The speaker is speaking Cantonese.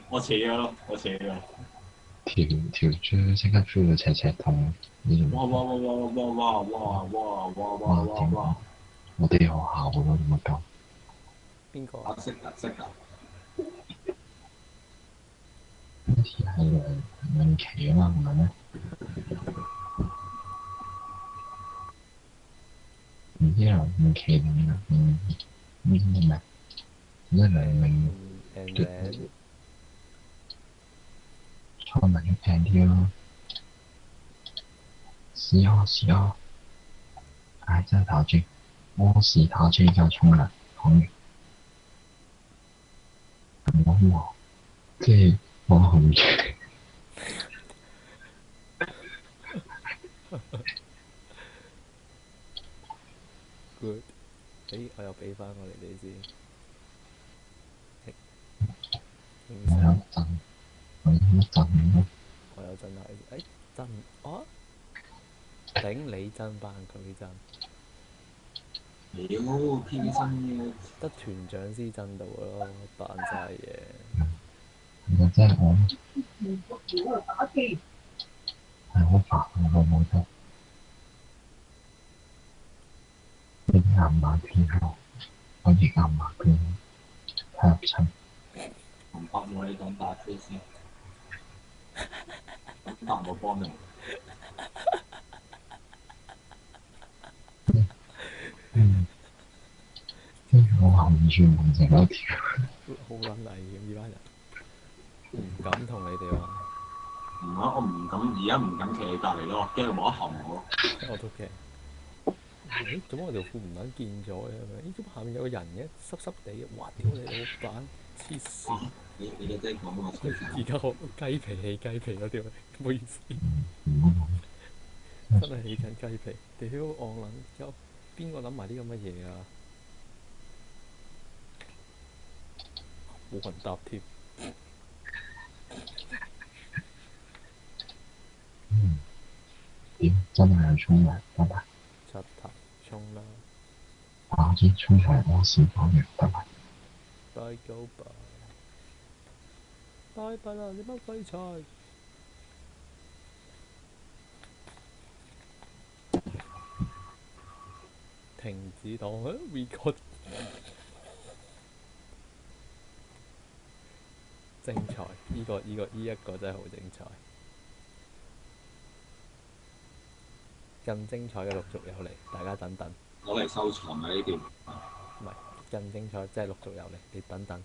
我扯咗咯，我扯咗。條豬即刻追到赤赤痛，呢種哇哇哇哇哇哇哇哇哇哇哇點哇哇！我哋學校喎點解咁？邊個啊？啊識㗎識㗎。好似係兩期啊嘛，唔係咩？唔知係兩期定咩咩？一兩名？And 奪 then 可能要平啲咯。試下，唉真係打機，屙屎打機加沖涼，講完咁話，即係我紅住。good。誒，我又俾翻我哋先。輕我有聲，震，我有震咯。我有震下誒震啊！頂你震扮佢震，屌偏身嘅。得團長先震到咯，扮晒嘢。其實真係我係好煩啊！我覺得呢啲硬板片係我亦硬板片太入侵。唔幫我你講打飛先，答我幫你。嗯，跟住我後面全部成一條。好撚危險呢班人，唔敢同你哋話，唔啊，我唔敢，而家唔敢企喺隔離咯，驚佢冇得含我。我都驚。誒，做乜我條褲唔撚見咗嘅？誒，做乜下面有個人嘅，濕濕地嘅？哇！屌你老闆，黐線！你嘅真係講我吹而家我雞皮起雞皮嗰條，唔好意思，嗯，真係起緊雞皮。屌我撚有邊個諗埋啲咁嘅嘢啊？冇人答添。屌真係去沖涼，拜拜。柒頭沖啦，打機沖涼屙屎講完，拜拜。拜九拜，拜拜啦！你乜廢柴？停止檔，record 精彩！呢一個真係好精彩，更精彩嘅陸續有嚟，大家等等。攞嚟收藏啊呢段。唔係更精彩，即係陸續有嚟，你等等。